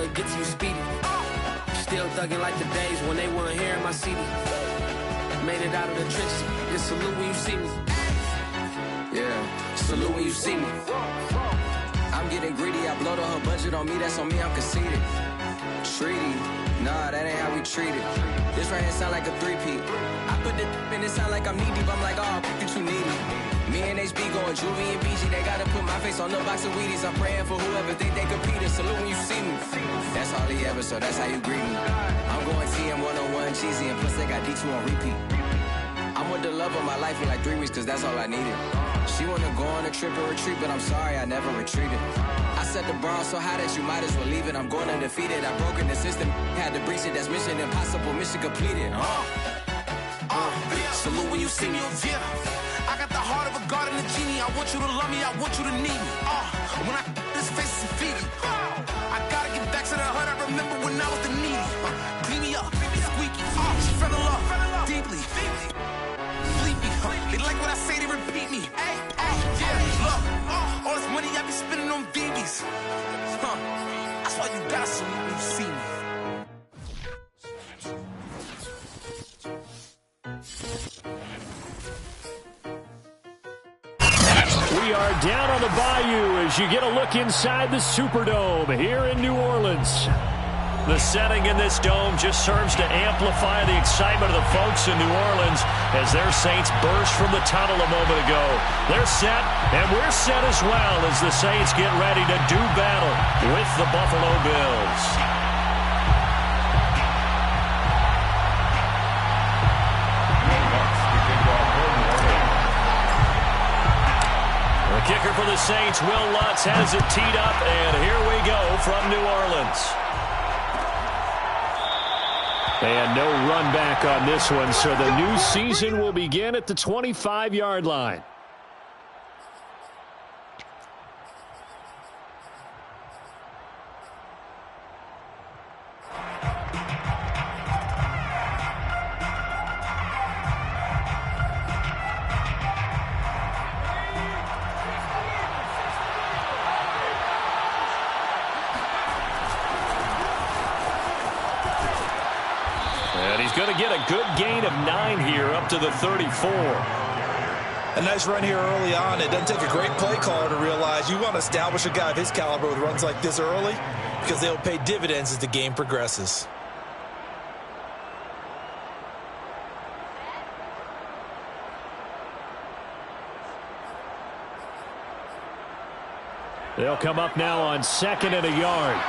it gets you speedy. Still thugging like the days when they weren't hearing my CD. Made it out of the trenches. Just salute when you see me. Yeah, salute when you see me. I'm getting greedy. I blow the whole budget on me. That's on me. I'm conceited. Treaty. Nah, that ain't how we treat it. This right here sound like a three-peat. I put the in it sound like I'm knee-deep. I'm like, oh, you too needy. Me and HB going Juvie and BG. They gotta put my face on the box of Wheaties. I'm praying for whoever think they competed. Salute when you see me. That's all he ever, so that's how you greet me. I'm going TM 101 cheesy, and plus they got D2 on repeat. I'm with the love of my life in like 3 weeks, cause that's all I needed. She wanna go on a trip and retreat, but I'm sorry, I never retreated. I set the bar so high that you might as well leave it. I'm going undefeated, I've broken the system. Had to breach it, that's mission impossible, mission completed. Salute when you see me. Yeah, I got the heart of a god and a genie. I want you to love me, I want you to need me. When I this face is feed you. I gotta get back to the hood, I remember when I was the needy. Clean me up, squeaky. She fell in love, deeply. Sleepy, they like what I say, they repeat me. Yeah, look, all this money I be spending on BBs. That's why you gotta salute when you see me. We are down on the bayou as you get a look inside the Superdome here in New Orleans. The setting in this dome just serves to amplify the excitement of the folks in New Orleans as their Saints burst from the tunnel a moment ago. They're set, and we're set as well as the Saints get ready to do battle with the Buffalo Bills. The kicker for the Saints, Will Lutz, has it teed up, and here we go from New Orleans. And no run back on this one, so the new season will begin at the 25-yard line. Going to get a good gain of 9 here up to the 34. A nice run here early on. It doesn't take a great play caller to realize you want to establish a guy of his caliber with runs like this early because they'll pay dividends as the game progresses. They'll come up now on 2nd and a yard.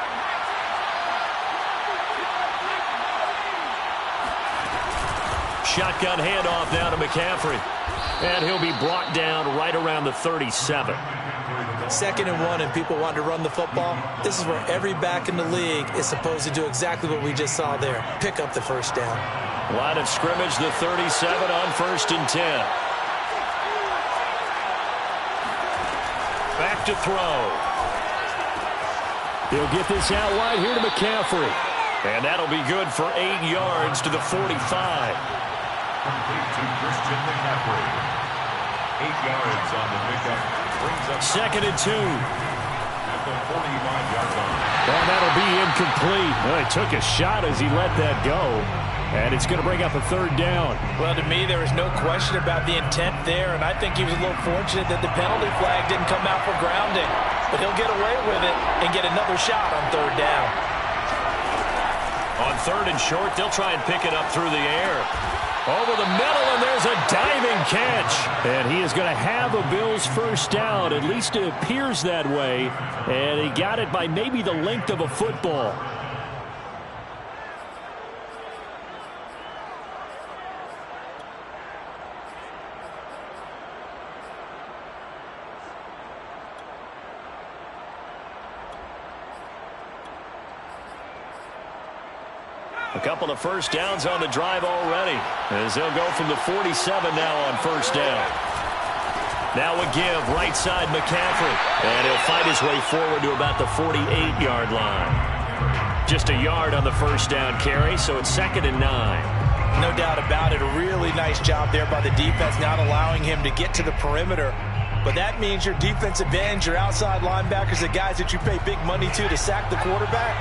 Shotgun handoff now to McCaffrey. And he'll be brought down right around the 37. 2nd and 1 and people want to run the football. This is where every back in the league is supposed to do exactly what we just saw there. Pick up the first down. Line of scrimmage, the 37 on 1st and 10. Back to throw. He'll get this out wide here to McCaffrey. And that'll be good for 8 yards to the 45. To Christian McCaffrey. 8 yards on the pickup. Brings up 2nd and 2. At the 45-yard line. And that'll be incomplete. Well, he took a shot as he let that go. And it's going to bring up a 3rd down. Well, to me, there was no question about the intent there, and I think he was a little fortunate that the penalty flag didn't come out for grounding. But he'll get away with it and get another shot on 3rd down. On 3rd and short, they'll try and pick it up through the air. Over the middle, and there's a diving catch. And he is going to have a Bills first down. At least it appears that way. And he got it by maybe the length of a football. A couple of first downs on the drive already, as they'll go from the 47 now on 1st down. Now a give, right side McCaffrey, and he'll fight his way forward to about the 48-yard line. Just a yard on the 1st down carry, so it's 2nd and 9. No doubt about it, a really nice job there by the defense, not allowing him to get to the perimeter. But that means your defensive ends, your outside linebackers, the guys that you pay big money to sack the quarterback,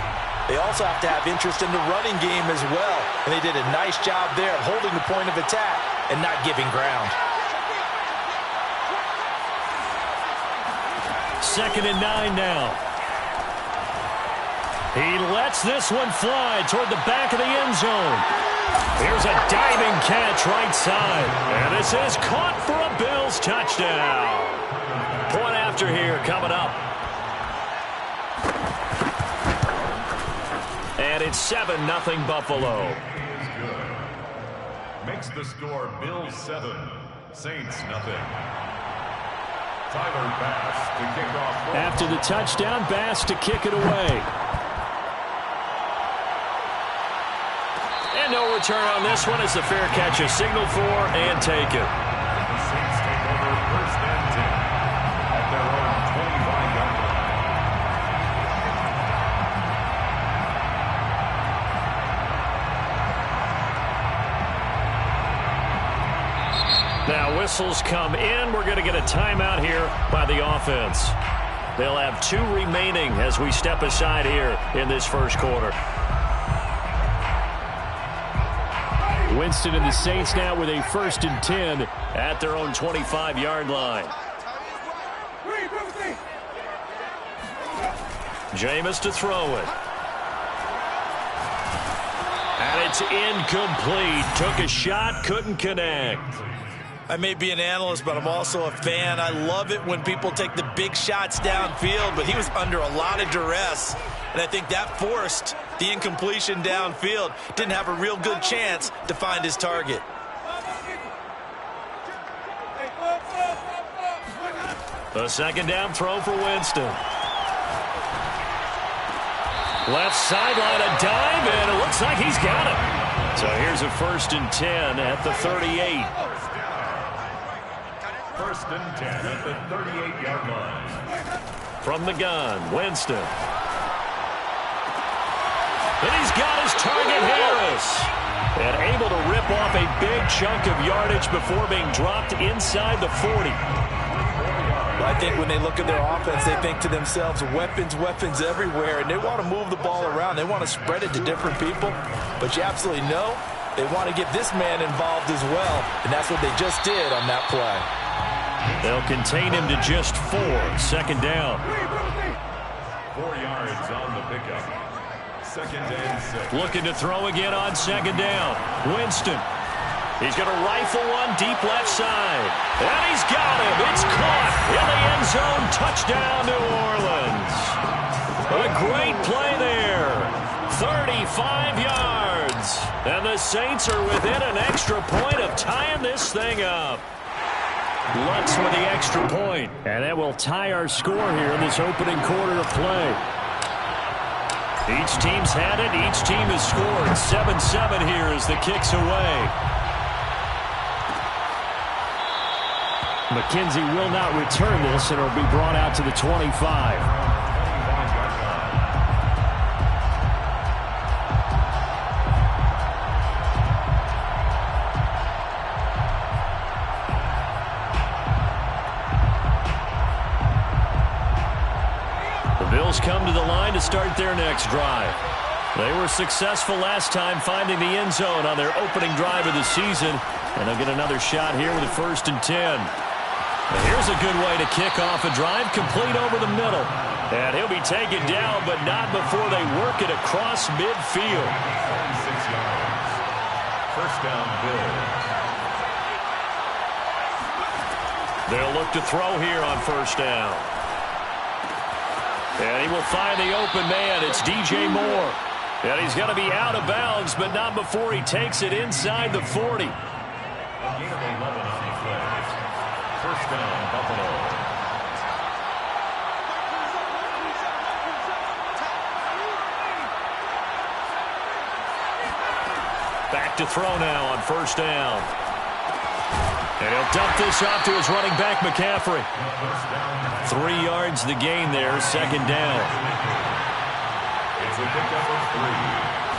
they also have to have interest in the running game as well. And they did a nice job there of holding the point of attack and not giving ground. 2nd and 9 now. He lets this one fly toward the back of the end zone. Here's a diving catch right side. And this is caught for a Bills touchdown. Point after here coming up. And it's 7-0 Buffalo. Is good. Makes the score Bills 7, Saints nothing. Tyler Bass to kick off. After the touchdown, Bass to kick it away. And no return on this one as the fair catch is signaled for and taken. The Saints take over 1st and 10 at their own 25-yard line. Now whistles come in. We're going to get a timeout here by the offense. They'll have 2 remaining as we step aside here in this first quarter. Winston and the Saints now with a 1st and 10 at their own 25-yard line. Jameis to throw it. And it's incomplete. Took a shot, couldn't connect. I may be an analyst, but I'm also a fan. I love it when people take the big shots downfield, but he was under a lot of duress, and I think that forced the incompletion downfield. Didn't have a real good chance to find his target. The 2nd down throw for Winston. Left sideline, a dive, and it looks like he's got it. So here's a 1st and 10 at the 38. 1st and 10 at the 38-yard line. From the gun, Winston. And he's got his target, Harris. And able to rip off a big chunk of yardage before being dropped inside the 40. I think when they look at their offense, they think to themselves, weapons, weapons everywhere, and they want to move the ball around. They want to spread it to different people, but you absolutely know they want to get this man involved as well, and that's what they just did on that play. They'll contain him to just 4. 2nd down. 4 yards on the pickup. 2nd and 6. Looking to throw again on 2nd down. Winston. He's going to rifle one deep left side. And he's got him. It's caught in the end zone. Touchdown, New Orleans. A great play there. 35 yards. And the Saints are within an extra point of tying this thing up. Lutz with the extra point. And that will tie our score here in this opening quarter of play. Each team's had it. Each team has scored. 7-7 here as the kick's away. McKenzie will not return this, and it'll be brought out to the 25. The Bills come to the line to start their next drive. They were successful last time finding the end zone on their opening drive of the season, and they'll get another shot here with a 1st and 10. And here's a good way to kick off a drive, complete over the middle. And he'll be taken down, but not before they work it across midfield. 46 yards. 1st down, Bills. They'll look to throw here on 1st down. And he will find the open man. It's DJ Moore. And he's going to be out of bounds, but not before he takes it inside the 40. A gain of 11 on the play. 1st down, Buffalo. Back to throw now on 1st down. And he'll dump this off to his running back, McCaffrey. 3 yards the gain there, 2nd down. It's a pickup of 3.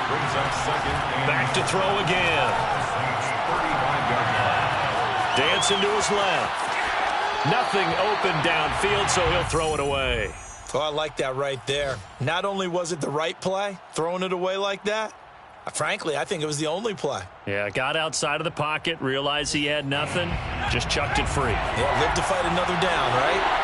Brings up 2nd and Back to throw again. 35-yard line. Dancing to his left. Nothing open downfield, so he'll throw it away. Oh, I like that right there. Not only was it the right play, throwing it away like that, frankly, I think it was the only play. Yeah, got outside of the pocket, realized he had nothing, just chucked it free. Yeah, live to fight another down, right?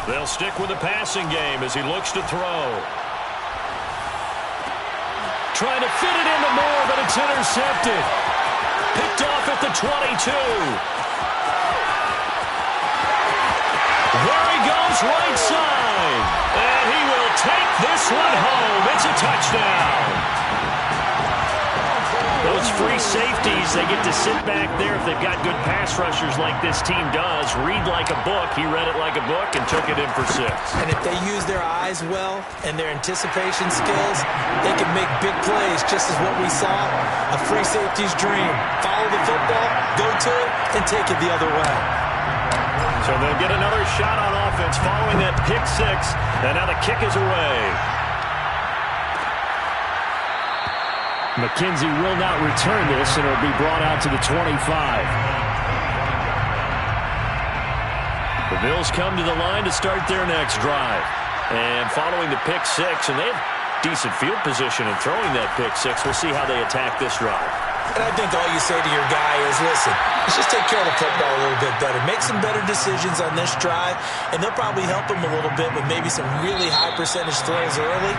They'll stick with the passing game as he looks to throw. Trying to fit it into Moore, but it's intercepted. Picked off at the 22. There he goes, right side. And he will take this one home. It's a touchdown. Those free safeties, they get to sit back there if they've got good pass rushers like this team does. Read like a book. He read it like a book and took it in for 6. And if they use their eyes well and their anticipation skills, they can make big plays, just as what we saw. A free safety's dream. Follow the football, go to it, and take it the other way. So they'll get another shot on offense following that pick 6. And now the kick is away. McKenzie will not return this, and it'll be brought out to the 25. The Bills come to the line to start their next drive. And following the pick 6, and they have decent field position in throwing that pick 6. We'll see how they attack this drive. And I think all you say to your guy is, listen, let's just take care of the football a little bit better. Make some better decisions on this drive, and they'll probably help him a little bit with maybe some really high percentage throws early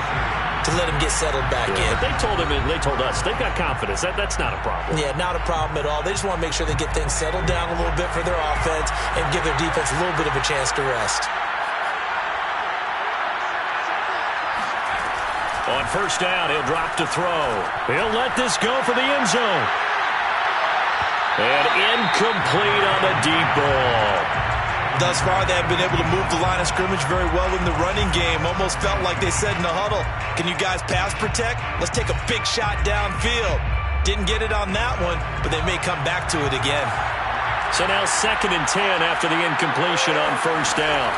to let him get settled back in. But they told him, and they told us, they've got confidence. That's not a problem. Yeah, not a problem at all. They just want to make sure they get things settled down a little bit for their offense and give their defense a little bit of a chance to rest. On first down, he'll drop to throw. He'll let this go for the end zone. And incomplete on the deep ball. Thus far, they have been able to move the line of scrimmage very well in the running game. Almost felt like they said in the huddle, can you guys pass protect? Let's take a big shot downfield. Didn't get it on that one, but they may come back to it again. So now 2nd and 10 after the incompletion on first down.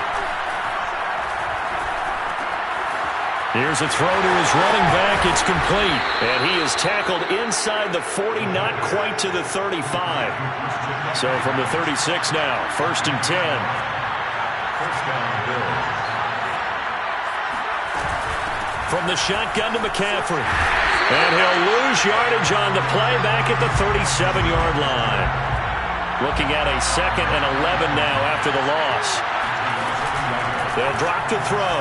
Here's a throw to his running back. It's complete. And he is tackled inside the 40, not quite to the 35. So from the 36 now, 1st and 10. First down, Bills. From the shotgun to McCaffrey. And he'll lose yardage on the play back at the 37-yard line. Looking at a 2nd and 11 now after the loss. They'll drop to throw.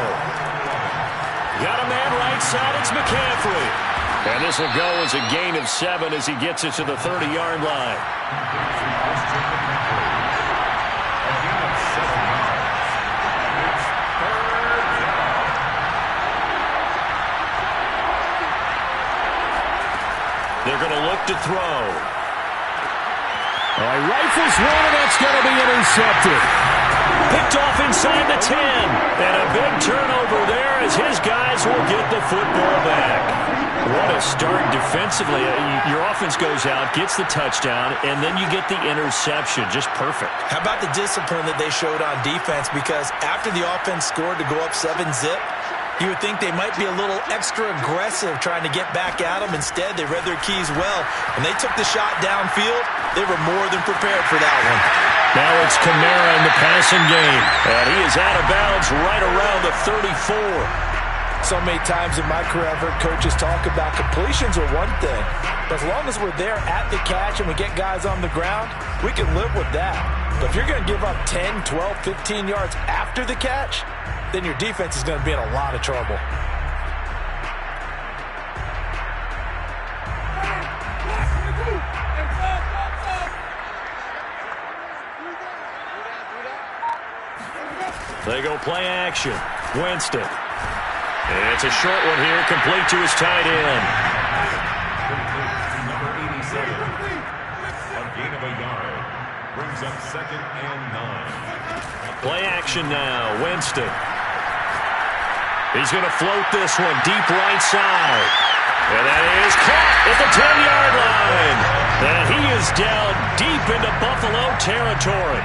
Got a man right side, it's McCaffrey. And this will go as a gain of 7 as he gets it to the 30-yard line. They're going to look to throw. Rifles one, and that's going to be intercepted. Picked off inside the 10. And a big turnover there as his guys will get the football back. What a start defensively. Your offense goes out, gets the touchdown, and then you get the interception. Just perfect. How about the discipline that they showed on defense? Because after the offense scored to go up 7-zip, you would think they might be a little extra aggressive trying to get back at them. Instead, they read their keys well. When they took the shot downfield, they were more than prepared for that one. Now it's Kamara in the passing game. And he is out of bounds right around the 34. So many times in my career, I've heard coaches talk about completions are one thing. But as long as we're there at the catch and we get guys on the ground, we can live with that. But if you're going to give up 10, 12, 15 yards after the catch, then your defense is going to be in a lot of trouble. They go play action. Winston. And it's a short one here, complete to his tight end. Number 87. A gain of a yard. Brings up 2nd and 9. Play action now. Winston. He's going to float this one deep right side. And that is caught at the 10-yard line. And he is down deep into Buffalo territory.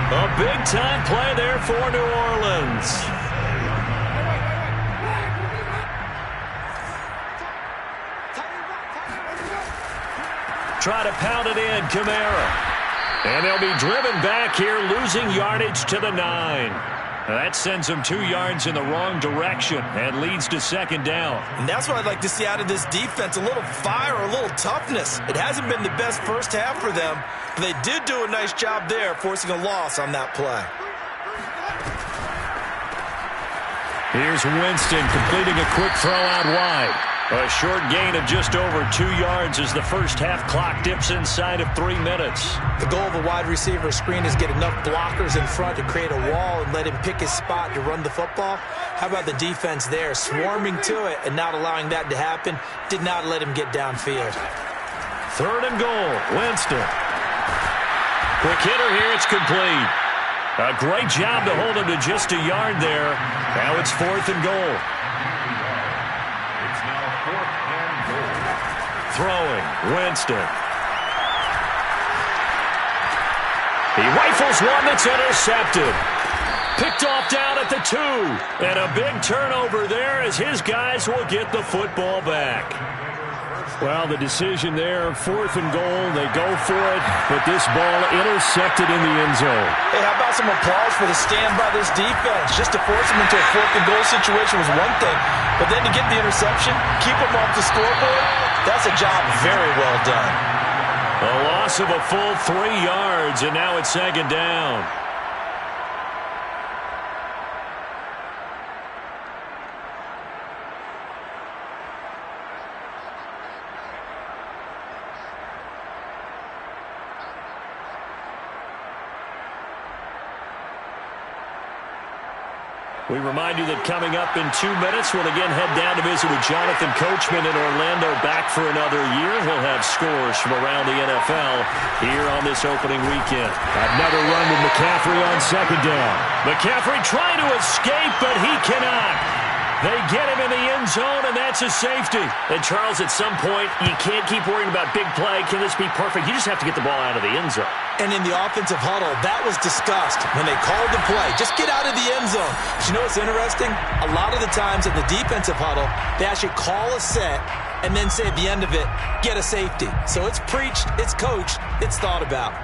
A big-time play there for New Orleans. Try to pound it in, Kamara. And they'll be driven back here, losing yardage to the 9. That sends them 2 yards in the wrong direction and leads to second down. And that's what I'd like to see out of this defense, a little fire, a little toughness. It hasn't been the best first half for them, but they did do a nice job there, forcing a loss on that play. Here's Winston completing a quick throw out wide. A short gain of just over 2 yards as the first half clock dips inside of 3 minutes. The goal of a wide receiver screen is get enough blockers in front to create a wall and let him pick his spot to run the football. How about the defense there, swarming to it and not allowing that to happen? Did not let him get downfield. 3rd and goal, Winston. Quick hitter here, it's complete. A great job to hold him to just a yard there. Now it's 4th and goal. Throwing, Winston. He rifles one that's intercepted. Picked off down at the 2. And a big turnover there as his guys will get the football back. Well, the decision there, 4th and goal. They go for it, but this ball intercepted in the end zone. Hey, how about some applause for the stand by this defense? Just to force them into a 4th and goal situation was one thing, but then to get the interception, keep them off the scoreboard, that's a job very well done. A loss of a full 3 yards, and now it's second down. We remind you that coming up in 2 minutes, we'll again head down to visit with Jonathan Coachman in Orlando, back for another year. He'll have scores from around the NFL here on this opening weekend. Another run with McCaffrey on second down. McCaffrey trying to escape, but he cannot. They get him in the end zone, and that's a safety. And, Charles, at some point, you can't keep worrying about big play. Can this be perfect? You just have to get the ball out of the end zone. And in the offensive huddle, that was discussed when they called the play. Just get out of the end zone. But you know what's interesting? A lot of the times in the defensive huddle, they actually call a set and then say at the end of it, get a safety. So it's preached, it's coached, it's thought about.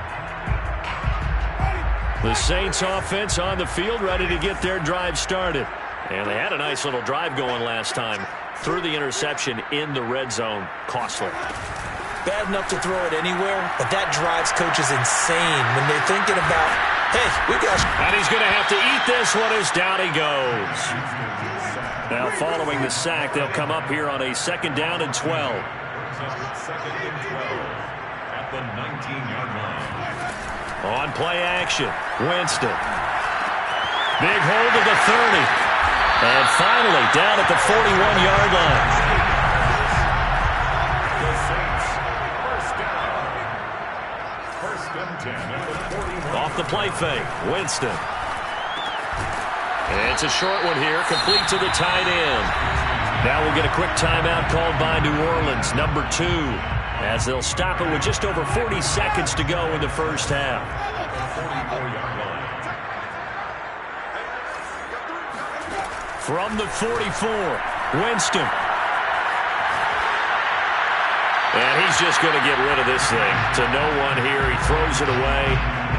The Saints offense on the field, ready to get their drive started. And they had a nice little drive going last time. Threw the interception in the red zone. Costly. Bad enough to throw it anywhere, but that drives coaches insane when they're thinking about, hey, we got... And he's going to have to eat this one as down he goes. Now following the sack, they'll come up here on a 2nd down and 12. 2nd and 12 at the 19-yard line. On play action, Winston. Big hold of the 30. And finally, down at the 41-yard line. The Saints, 1st down. 1st and 10 at the 41. Off the play fake, Winston. And it's a short one here, complete to the tight end. Now we'll get a quick timeout called by New Orleans, number 2, as they'll stop it with just over 40 seconds to go in the first half. 44-yard line. From the 44, Winston. And he's just going to get rid of this thing to no one here. He throws it away,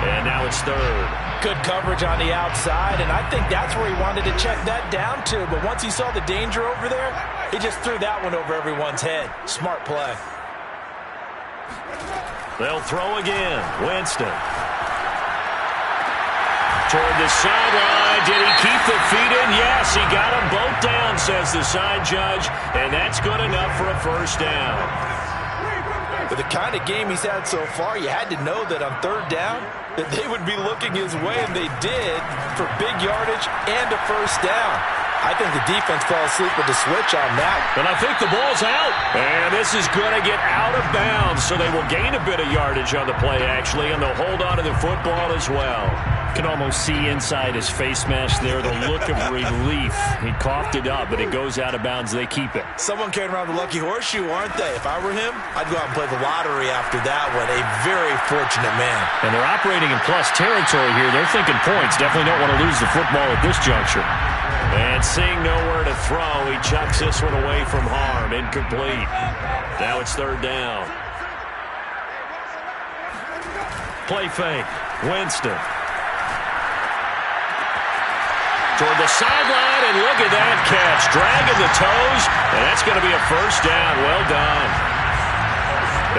and now it's 3rd. Good coverage on the outside, and I think that's where he wanted to check that down to. But once he saw the danger over there, he just threw that one over everyone's head. Smart play. They'll throw again. Winston. Toward the sideline. Did he keep the feet in? Yes, he got them both down, says the side judge, and that's good enough for a 1st down. With the kind of game he's had so far, you had to know that on 3rd down that they would be looking his way, and they did, for big yardage and a 1st down. I think the defense fell asleep with the switch on that. And I think the ball's out. And this is going to get out of bounds, so they will gain a bit of yardage on the play, actually, and they'll hold on to the football as well. Can almost see inside his face mask there the look of relief. He coughed it up, but it goes out of bounds. They keep it. Someone carrying around the lucky horseshoe, aren't they? If I were him, I'd go out and play the lottery after that one. A very fortunate man. And they're operating in plus territory here. They're thinking points. Definitely don't want to lose the football at this juncture. And seeing nowhere to throw, he chucks this one away from harm. Incomplete. Now it's third down. Play fake. Winston. Toward the sideline, and look at that catch. Dragging the toes, and that's going to be a first down. Well done.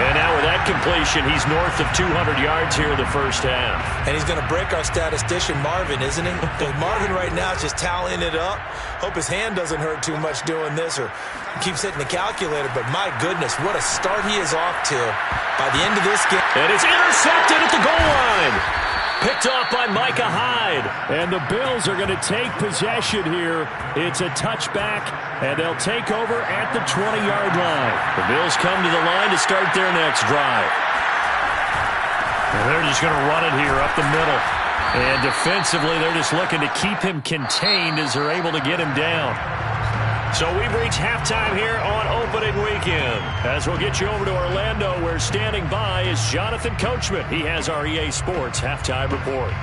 And now with that completion, he's north of 200 yards here in the first half. And he's going to break our statistician, Marvin, isn't he? Because Marvin right now is just tallying it up. Hope his hand doesn't hurt too much doing this or keeps hitting the calculator. But my goodness, what a start he is off to by the end of this game. And it's intercepted at the goal line. Picked off by Micah Hyde. And the Bills are going to take possession here. It's a touchback, and they'll take over at the 20-yard line. The Bills come to the line to start their next drive. And they're just going to run it here up the middle. And defensively, they're just looking to keep him contained as they're able to get him down. So we've reached halftime here on opening weekend. As we'll get you over to Orlando, where standing by is Jonathan Coachman. He has our EA Sports halftime report.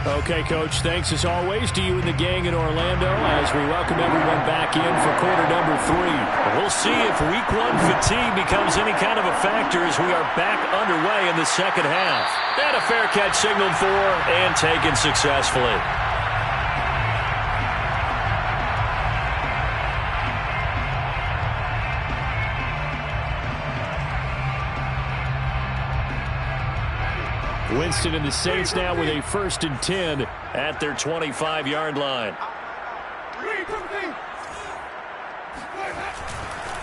Okay, Coach, thanks as always to you and the gang in Orlando as we welcome everyone back in for quarter number 3. We'll see if week 1 fatigue becomes any kind of a factor as we are back underway in the second half. And a fair catch signaled for and taken successfully. Winston and the Saints now with a 1st and 10 at their 25-yard line.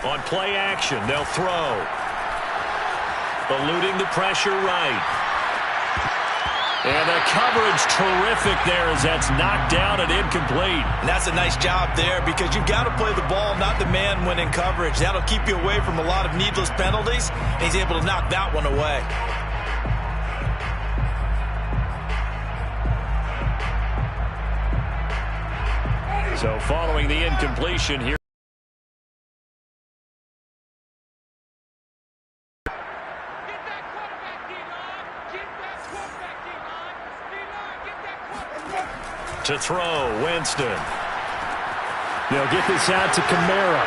On play action, they'll throw. Eluding the pressure right. And the coverage terrific there as that's knocked down and incomplete. And that's a nice job there because you've got to play the ball, not the man when in coverage. That'll keep you away from a lot of needless penalties, and he's able to knock that one away. So following the incompletion here. To throw, Winston. They'll get this out to Kamara.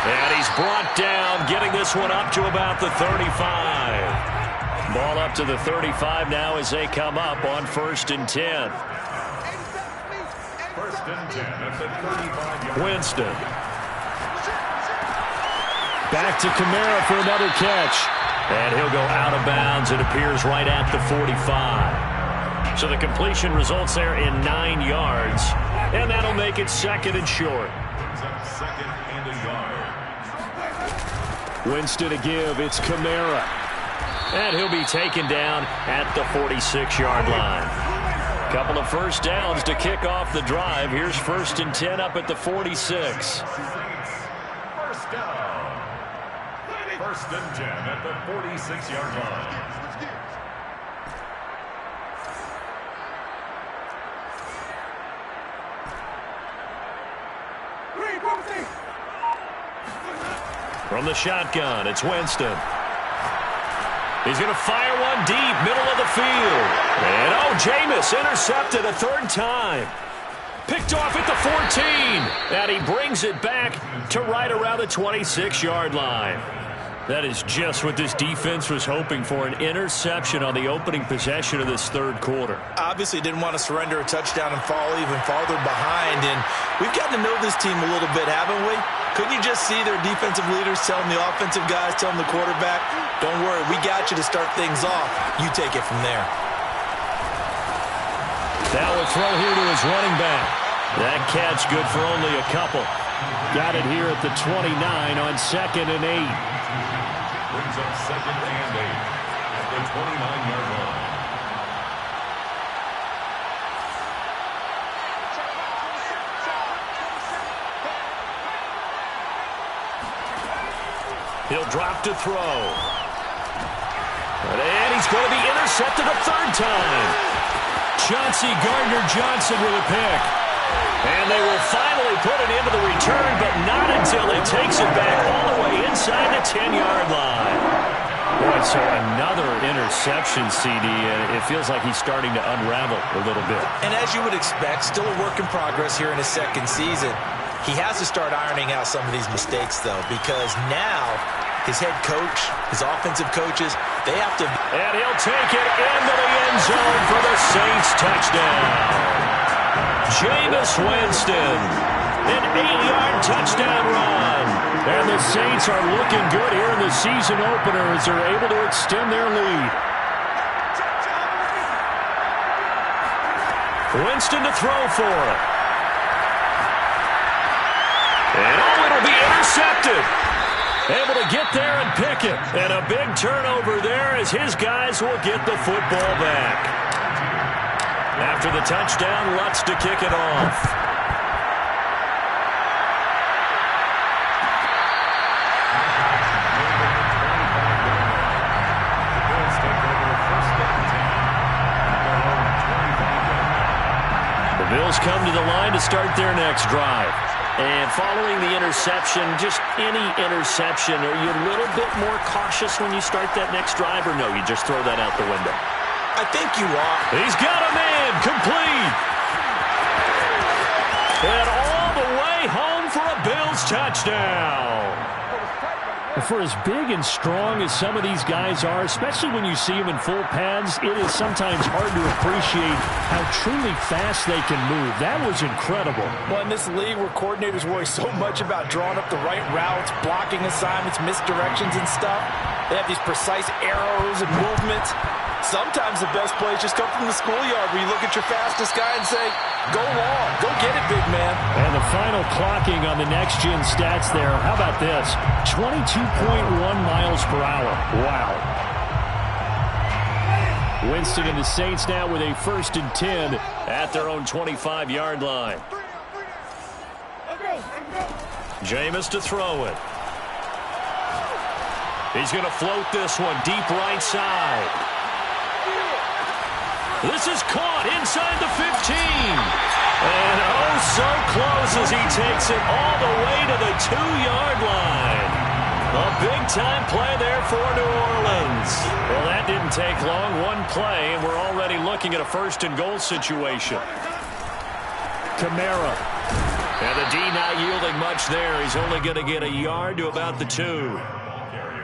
And he's brought down, getting this one up to about the 35. Ball up to the 35 now as they come up on 1st and 10. Winston. Back to Kamara for another catch. And he'll go out of bounds. It appears right at the 45. So the completion results there in 9 yards. And that'll make it 2nd and short. Winston to give. It's Kamara. And he'll be taken down at the 46-yard line. Couple of first downs to kick off the drive. Here's 1st and 10 up at the 46. First down. 1st and 10 at the 46-yard line. From the shotgun, it's Winston. He's going to fire one deep, middle of the field. And, Jameis intercepted a 3rd time. Picked off at the 14. And he brings it back to right around the 26-yard line. That is just what this defense was hoping for, an interception on the opening possession of this 3rd quarter. Obviously didn't want to surrender a touchdown and fall even farther behind. And we've gotten to know this team a little bit, haven't we? Couldn't you just see their defensive leaders telling the offensive guys, telling the quarterback, don't worry, we got you to start things off. You take it from there. Now a throw here to his running back. That catch good for only a couple. Got it here at the 29 on 2nd and 8. Brings up 2nd and 8 at the 29-yard line. He'll drop to throw. And he's going to be intercepted a third time. Chauncey Gardner-Johnson with a pick. And they will finally put it into the return, but not until he takes it back all the way inside the 10-yard line. Boy, so another interception, CD, and it feels like he's starting to unravel a little bit. And as you would expect, still a work in progress here in his second season. He has to start ironing out some of these mistakes, though, because now his head coach, his offensive coaches, they have to... And he'll take it into the end zone for the Saints touchdown. Jameis Winston, an 8-yard touchdown run. And the Saints are looking good here in the season opener as they're able to extend their lead. Winston to throw for it. And it'll be intercepted. Able to get there and pick it. And a big turnover there as his guys will get the football back. After the touchdown, Lutz to kick it off. The Bills come to the line to start their next drive. And following the interception, just any interception, are you a little bit more cautious when you start that next drive, or no, you just throw that out the window? I think you are. He's got a man, complete. And all the way home for a Bills touchdown. For as big and strong as some of these guys are, especially when you see them in full pads, it is sometimes hard to appreciate how truly fast they can move. That was incredible. Well, in this league where coordinators worry so much about drawing up the right routes, blocking assignments, misdirections and stuff, they have these precise arrows and movements. Sometimes the best plays just come from the schoolyard where you look at your fastest guy and say, go long, go get it, big man. And the final clocking on the next-gen stats there. How about this? 22.1 miles per hour. Wow. Winston and the Saints now with a 1st and 10 at their own 25-yard line. Jameis to throw it. He's going to float this one deep right side. This is caught inside the 15. And oh, so close as he takes it all the way to the 2-yard line. A big-time play there for New Orleans. Well, that didn't take long. One play, and we're already looking at a 1st and goal situation. Kamara. And the D not yielding much there. He's only going to get a yard to about the 2.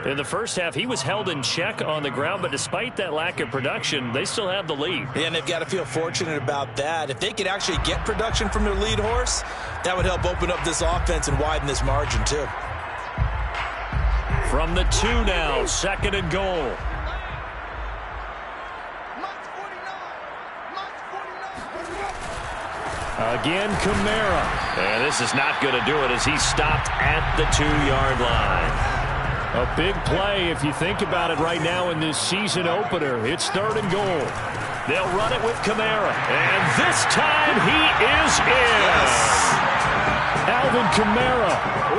In the first half, he was held in check on the ground, but despite that lack of production, they still have the lead. Yeah, and they've got to feel fortunate about that. If they could actually get production from their lead horse, that would help open up this offense and widen this margin, too. From the 2 now, 2nd and goal. Again, Kamara. And this is not going to do it as he's stopped at the 2-yard line. A big play if you think about it right now in this season opener. It's 3rd and goal. They'll run it with Kamara. And this time he is in. Yes. Alvin Kamara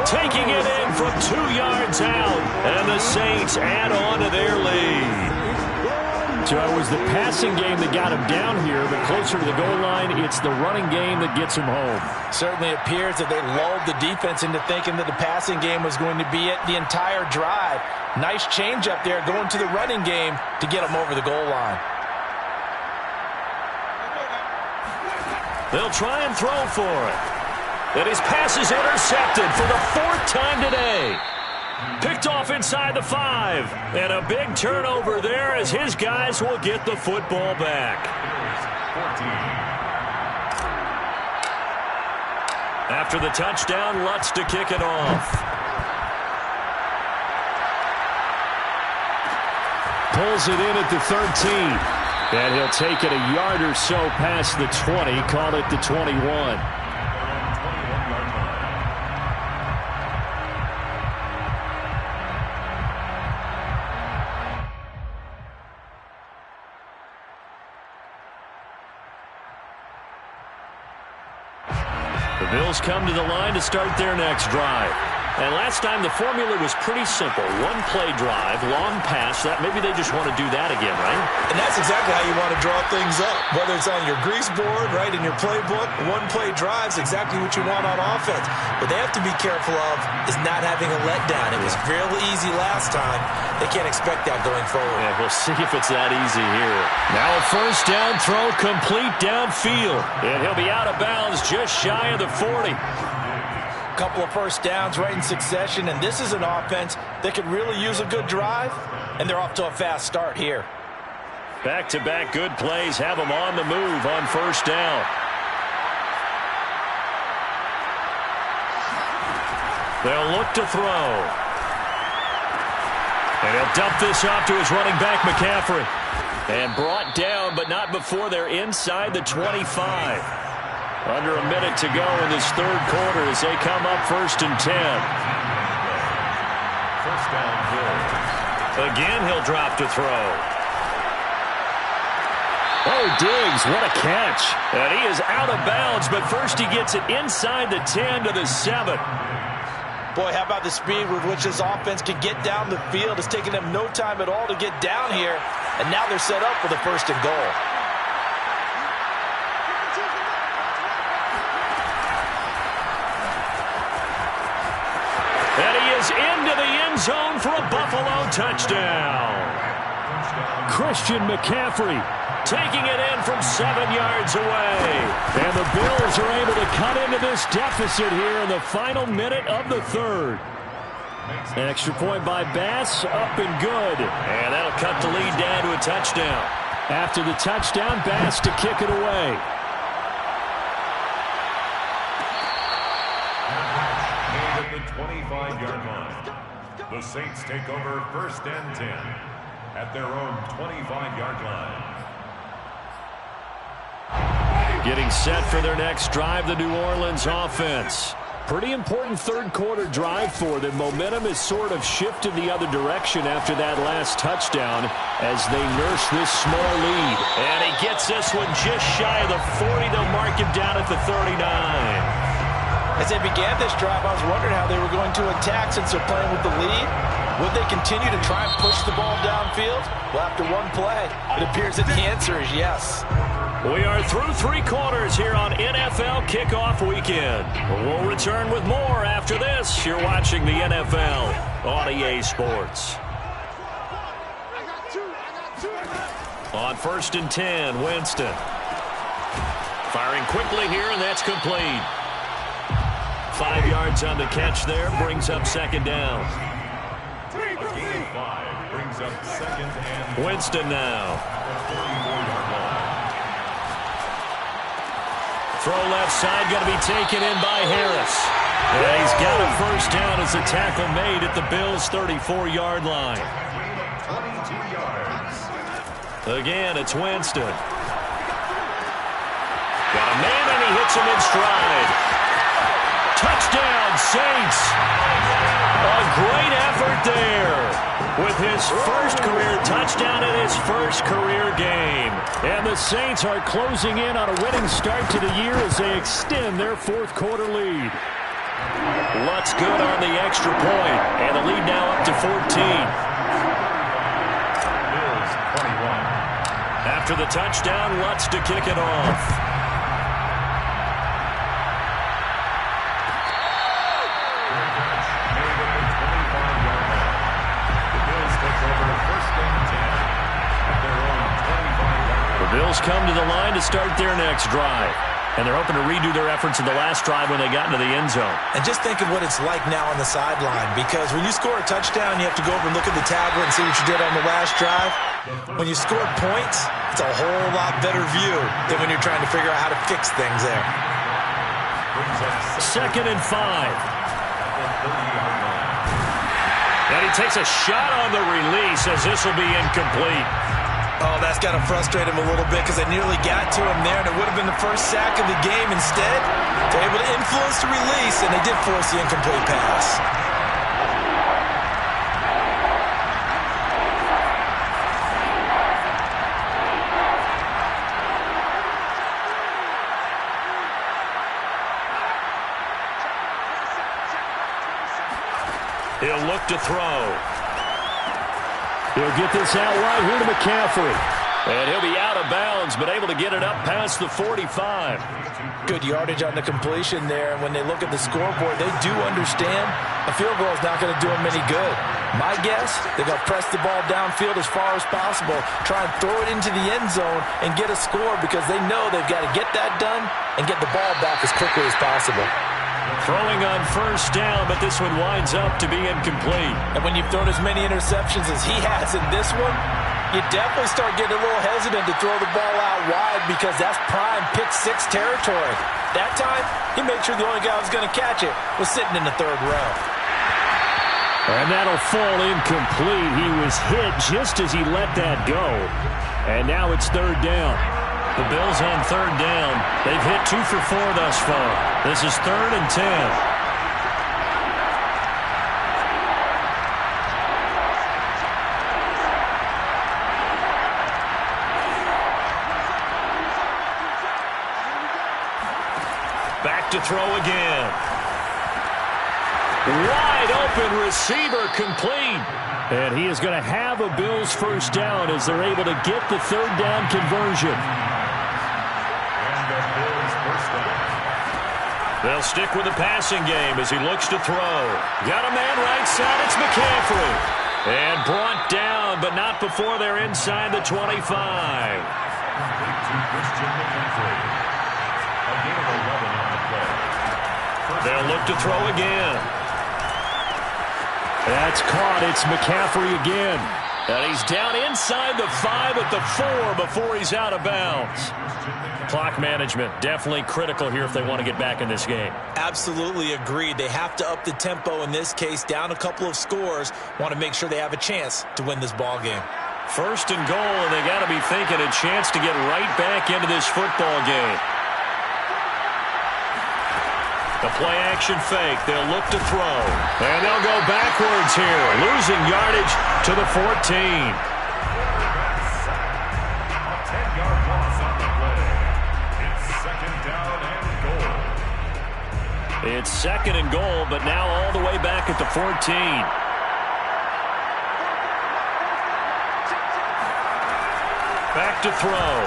taking it in from 2 yards out. And the Saints add on to their lead. So it was the passing game that got him down here, but closer to the goal line, it's the running game that gets him home. Certainly appears that they lulled the defense into thinking that the passing game was going to be it the entire drive. Nice change up there going to the running game to get them over the goal line. They'll try and throw for it. And his pass is intercepted for the 4th time today. Picked off inside the 5. And a big turnover there as his guys will get the football back. After the touchdown, Lutz to kick it off. Pulls it in at the 13. And he'll take it a yard or so past the 20. Call it the 21. The Bills come to the line to start their next drive. And last time the formula was pretty simple. One play drive, long pass. That maybe they just want to do that again, right? And that's exactly how you want to draw things up. Whether it's on your grease board, right, in your playbook, one play drive is exactly what you want on offense. What they have to be careful of is not having a letdown. It was real easy last time. They can't expect that going forward. Yeah, we'll see if it's that easy here. Now a first down throw complete downfield. And he'll be out of bounds just shy of the 40. Couple of first downs right in succession, and this is an offense that could really use a good drive, and they're off to a fast start here. Back-to-back good plays have them on the move on first down. They'll look to throw. And he'll dump this off to his running back, McCaffrey. And brought down, but not before they're inside the 25. Under a minute to go in this third quarter as they come up 1st and 10. First down, Bills. Again, he'll drop to throw. Oh, Diggs, what a catch. And he is out of bounds, but first he gets it inside the 10 to the 7. Boy, how about the speed with which this offense can get down the field? It's taken them no time at all to get down here, and now they're set up for the 1st and goal. And he is into the end zone for a Buffalo touchdown. Christian McCaffrey taking it in from 7 yards away. And the Bills are able to cut into this deficit here in the final minute of the third. Extra point by Bass, up and good. And that'll cut the lead down to a touchdown. After the touchdown, Bass to kick it away. At the 25-yard line. The Saints take over 1st and 10 at their own 25-yard line. Getting set for their next drive, the New Orleans offense. Pretty important third quarter drive for them. Momentum has sort of shifted the other direction after that last touchdown as they nurse this small lead. And he gets this one just shy of the 40. They'll mark him down at the 39. As they began this drive, I was wondering how they were going to attack since they're playing with the lead. Would they continue to try and push the ball downfield? Well, after one play, it appears that the answer is yes. We are through 3 quarters here on NFL Kickoff Weekend. We'll return with more after this. You're watching the NFL on EA Sports. On 1st and 10, Winston. Firing quickly here, and that's complete. 5 yards on the catch there, brings up 2nd down. A gain of 5 brings up 2nd and Winston now. 44-yard line. Throw left side, going to be taken in by Harris. And he's got a first down as the tackle made at the Bills' 34-yard line. 22 yards. Again, it's Winston. Got a man, and he hits him in stride. Touchdown, Saints. A great effort there with his first career touchdown in his first career game. And the Saints are closing in on a winning start to the year as they extend their 4th quarter lead. Lutz good on the extra point, and the lead now up to 14. Bills 21. After the touchdown, Lutz to kick it off. Bills come to the line to start their next drive. And they're hoping to redo their efforts in the last drive when they got into the end zone. And just think of what it's like now on the sideline, because when you score a touchdown, you have to go over and look at the tablet and see what you did on the last drive. When you score points, it's a whole lot better view than when you're trying to figure out how to fix things there. 2nd and 5. And he takes a shot on the release as this will be incomplete. Oh, that's got to frustrate him a little bit because they nearly got to him there, and it would have been the first sack of the game. Instead, they're able to influence the release, and they did force the incomplete pass. back to throw. He'll get this out wide here to McCaffrey. And he'll be out of bounds, but able to get it up past the 45. Good yardage on the completion there. And when they look at the scoreboard, they do understand a field goal is not going to do them any good. My guess, they're going to press the ball downfield as far as possible, try and throw it into the end zone and get a score because they know they've got to get that done and get the ball back as quickly as possible. Throwing on first down, but this one winds up to be incomplete. And when you've thrown as many interceptions as he has in this one, you definitely start getting a little hesitant to throw the ball out wide because that's prime pick six territory. That time, he made sure the only guy who was going to catch it was sitting in the third row. And that'll fall incomplete. He was hit just as he let that go. And now it's third down. The Bills on third down. They've hit 2 for 4 thus far. This is 3rd and 10. Back to throw again. Wide open receiver complete. And he is going to have a Bills first down as they're able to get the third down conversion. And the Bills first down. They'll stick with the passing game as he looks to throw. Got a man right side. It's McCaffrey. And brought down, but not before they're inside the 25. Complete to Christian McCaffrey. A gain of 11 on the play. They'll look to throw again. That's caught. It's McCaffrey again. And he's down inside the 5 at the 4 before he's out of bounds. Clock management definitely critical here if they want to get back in this game. Absolutely agreed. They have to up the tempo in this case, down a couple of scores. Want to make sure they have a chance to win this ball game. First and goal, and they got to be thinking a chance to get right back into this football game. The play action fake. They'll look to throw. And they'll go backwards here. Losing yardage to the 14. A 10-yard loss on the play. It's second down and goal. It's second and goal, but now all the way back at the 14. Back to throw.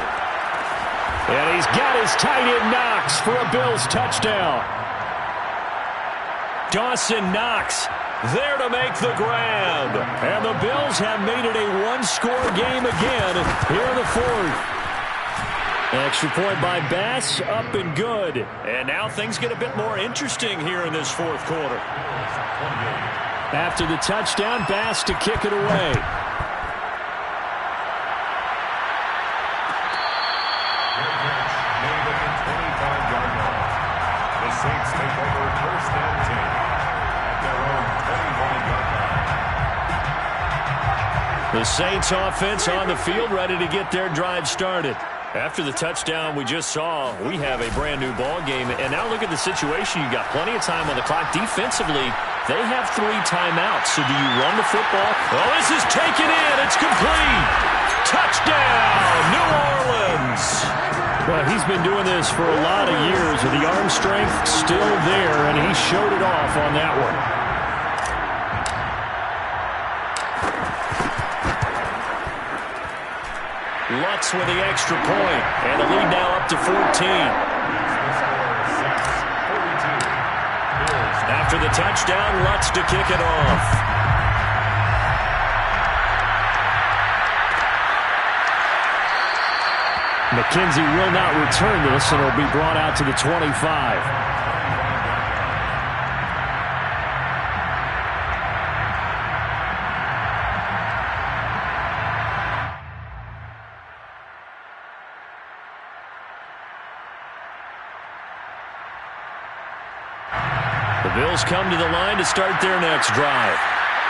And he's got his tight end Knox for a Bills touchdown. Dawson Knox there to make the grab. And the Bills have made it a one-score game again here in the fourth. Extra point by Bass, up and good. And now things get a bit more interesting here in this fourth quarter. After the touchdown, Bass to kick it away. The Saints take over first and 10 at their own 25-yard line. The Saints offense on the field, ready to get their drive started. After the touchdown we just saw, we have a brand new ball game. And now look at the situation. You got plenty of time on the clock. Defensively, they have 3 timeouts. So do you run the football? Oh, this is taken in. It's complete. Touchdown, New Orleans. Well, he's been doing this for a lot of years with the arm strength still there, and he showed it off on that one. Lutz with the extra point, and the lead now up to 14. After the touchdown, Lutz to kick it off. McKenzie will not return this, and it'll be brought out to the 25. The Bills come to the line to start their next drive.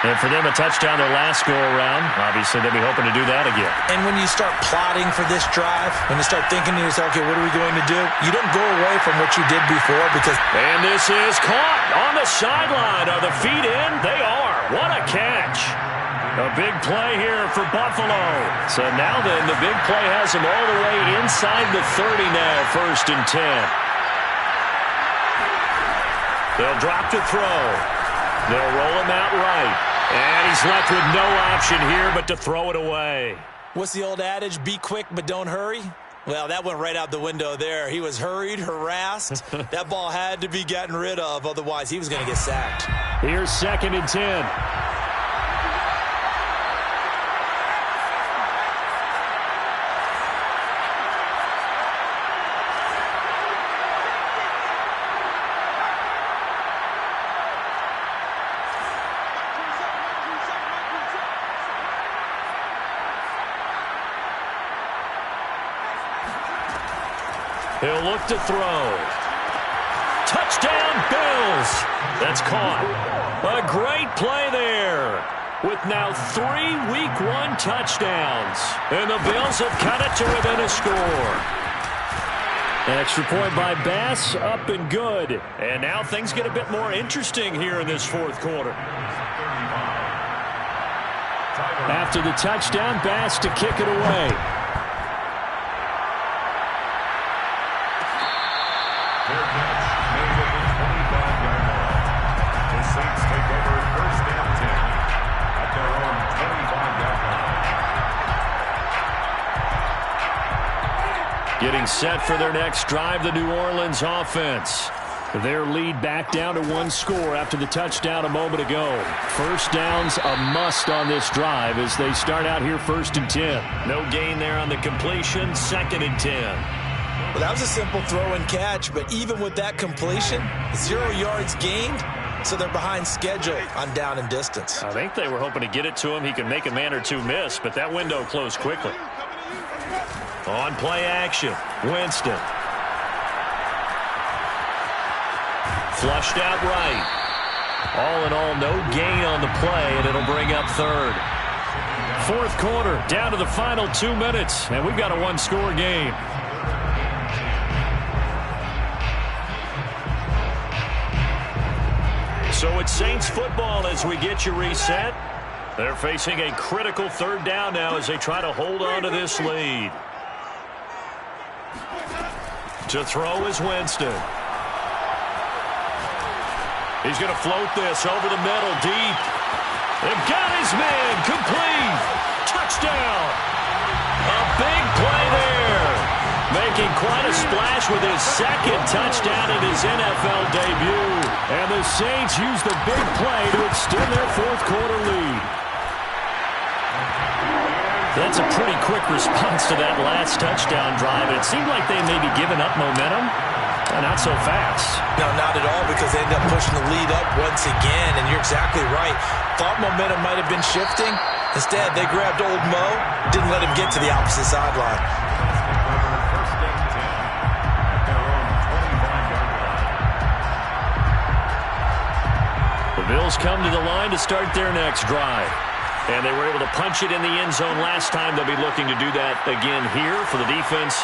And for them, a touchdown their last go-around. Obviously, they'll be hoping to do that again. And when you start plotting for this drive, when you start thinking to yourself, okay, what are we going to do? You don't go away from what you did before because... And this is caught on the sideline. Are the feet in? They are. What a catch. A big play here for Buffalo. So now then, the big play has them all the way inside the 30 now, first and 10. They'll drop to throw. They'll roll him out right. And he's left with no option here but to throw it away. What's the old adage? Be quick, but don't hurry. Well, that went right out the window there. He was hurried, harassed. That ball had to be gotten rid of. Otherwise, he was going to get sacked. Here's 2nd and 10. He'll look to throw. Touchdown, Bills. That's caught. A great play there. With now 3 Week 1 touchdowns. And the Bills have cut it to within a score. An extra point by Bass, up and good. And now things get a bit more interesting here in this 4th quarter. After the touchdown, Bass to kick it away. Getting set for their next drive, the New Orleans offense. Their lead back down to 1 score after the touchdown a moment ago. First down's a must on this drive as they start out here 1st and 10. No gain there on the completion, 2nd and 10. Well, that was a simple throw and catch, but even with that completion, 0 yards gained, so they're behind schedule on down and distance. I think they were hoping to get it to him. He could make a man or two miss, but that window closed quickly. On play action, Winston. Flushed out right. All in all, no gain on the play, and it'll bring up 3rd. 4th quarter, down to the final 2 minutes, and we've got a 1-score game. So it's Saints football as we get you reset. They're facing a critical 3rd down now as they try to hold on to this lead. To throw is Winston. He's going to float this over the middle deep. They've got his man complete. Touchdown. A big play there. Making quite a splash with his 2nd touchdown in his NFL debut. And the Saints use the big play to extend their 4th quarter lead. That's a pretty quick response to that last touchdown drive. It seemed like they may be giving up momentum. Not so fast. No, not at all, because they ended up pushing the lead up once again, and you're exactly right. Thought momentum might have been shifting. Instead, they grabbed old Mo, didn't let him get to the opposite sideline. The Bills come to the line to start their next drive. And they were able to punch it in the end zone last time. They'll be looking to do that again here for the defense.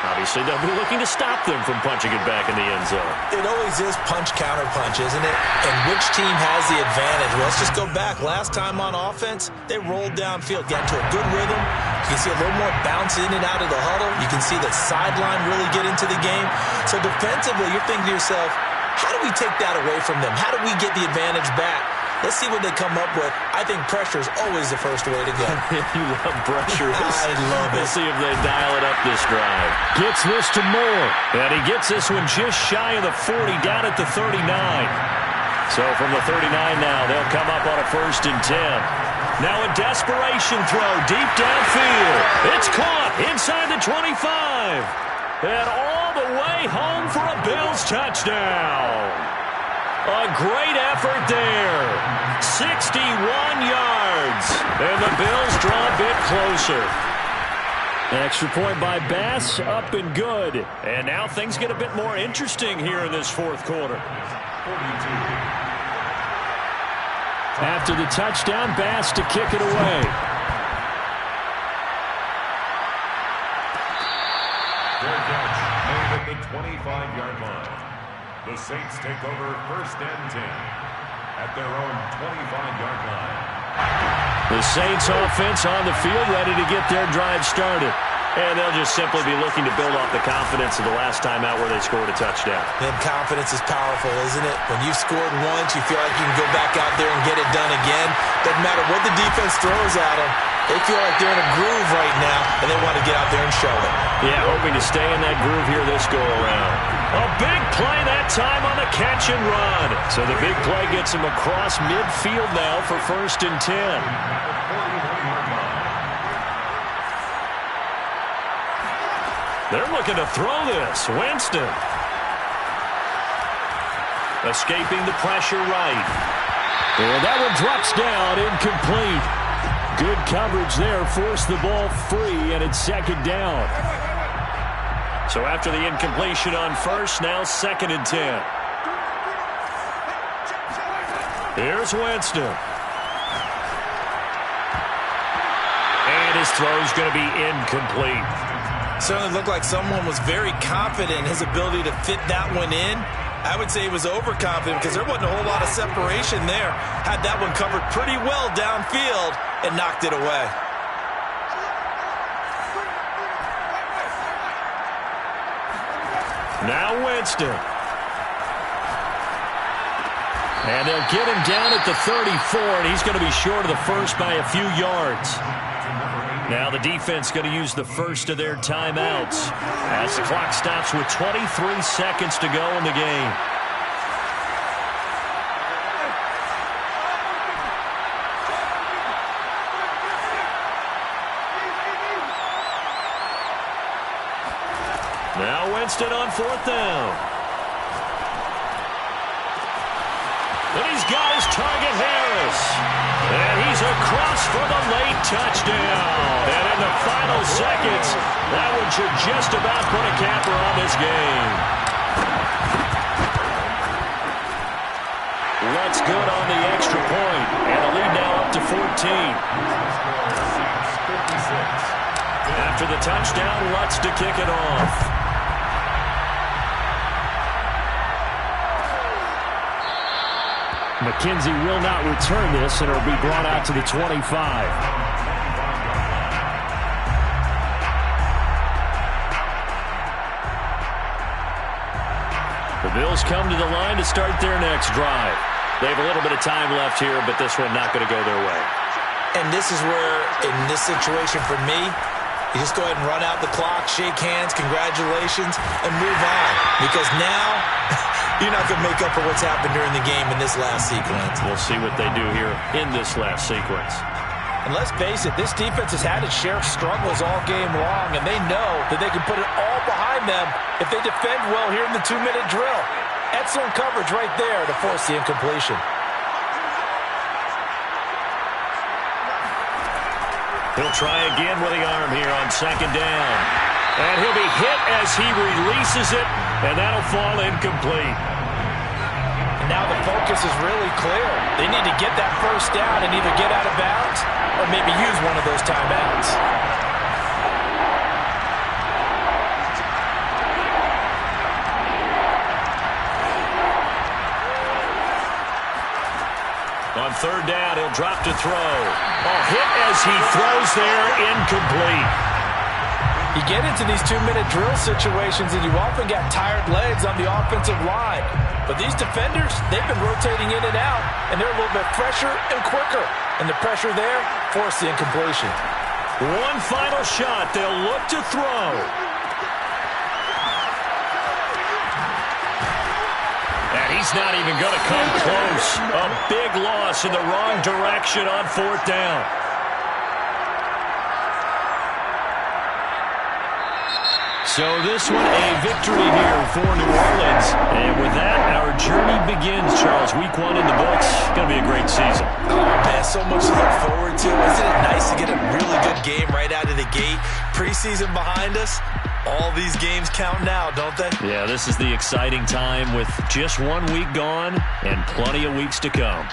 Obviously, they'll be looking to stop them from punching it back in the end zone. It always is punch-counter-punch, isn't it? And which team has the advantage? Well, let's just go back. Last time on offense, they rolled downfield, got into a good rhythm. You can see a little more bounce in and out of the huddle. You can see the sideline really get into the game. So defensively, you're thinking to yourself, how do we take that away from them? How do we get the advantage back? Let's see what they come up with. I think pressure is always the first way to go. You love pressure. I love it. We'll see if they dial it up this drive. Gets this to Moore. And he gets this one just shy of the 40, down at the 39. So from the 39 now, they'll come up on a 1st and 10. Now a desperation throw deep downfield. It's caught inside the 25. And all the way home for a Bills touchdown. A great effort there. 61 yards. And the Bills draw a bit closer. An extra point by Bass, up and good. And now things get a bit more interesting here in this 4th quarter. After the touchdown, Bass to kick it away. Their catch made at the 25-yard line. The Saints take over 1st and 10 at their own 25-yard line. The Saints offense on the field, ready to get their drive started. And they'll just simply be looking to build off the confidence of the last time out where they scored a touchdown. And confidence is powerful, isn't it? When you've scored once, you feel like you can go back out there and get it done again. Doesn't matter what the defense throws at them. They feel like they're in a groove right now, and they want to get out there and show it. Yeah, hoping to stay in that groove here this go-around. A big play that time on the catch and run. So the big play gets him across midfield now for 1st and 10. They're looking to throw this. Winston. Escaping the pressure right. And that one drops down, incomplete. Good coverage there. Forced the ball free, and it's 2nd down. So after the incompletion on first, now 2nd and 10. Here's Winston. And his throw's going to be incomplete. Certainly looked like someone was very confident in his ability to fit that one in. I would say he was overconfident because there wasn't a whole lot of separation there. Had that one covered pretty well downfield and knocked it away. Now Winston. And they'll get him down at the 34, and he's going to be short of the first by a few yards. Now the defense going to use the first of their timeouts as the clock stops with 23 seconds to go in the game. Now Winston on 4th down. And he's got his target, Harris. And he's across for the late touchdown. And in the final seconds, that one should just about put a capper on this game. Lutz good on the extra point. And the lead now up to 14. After the touchdown, Lutz to kick it off. McKenzie will not return this, and it'll be brought out to the 25. The Bills come to the line to start their next drive. They have a little bit of time left here, but this one not going to go their way. And this is where, in this situation for me, you just go ahead and run out the clock, shake hands, congratulations, and move on. Because now, you're not going to make up for what's happened during the game in this last sequence. We'll see what they do here in this last sequence. And let's face it, this defense has had its share of struggles all game long, and they know that they can put it all behind them if they defend well here in the 2-minute drill. Excellent coverage right there to force the incompletion. He'll try again with the arm here on 2nd down. And he'll be hit as he releases it, and that'll fall incomplete. And now the focus is really clear. They need to get that first down and either get out of bounds or maybe use one of those timeouts. On 3rd down, he'll drop to throw. Hit as he throws there, incomplete. You get into these 2-minute drill situations and you often got tired legs on the offensive line. But these defenders, they've been rotating in and out, and they're a little bit fresher and quicker. And the pressure there forced the incompletion. One final shot. They'll look to throw. And he's not even going to come close. A big loss in the wrong direction on 4th down. So this one a victory here for New Orleans. And with that, our journey begins, Charles. Week 1 in the books. Going to be a great season. Oh, man, so much to look forward to. Isn't it nice to get a really good game right out of the gate? Preseason behind us. All these games count now, don't they? Yeah, this is the exciting time with just 1 week gone and plenty of weeks to come.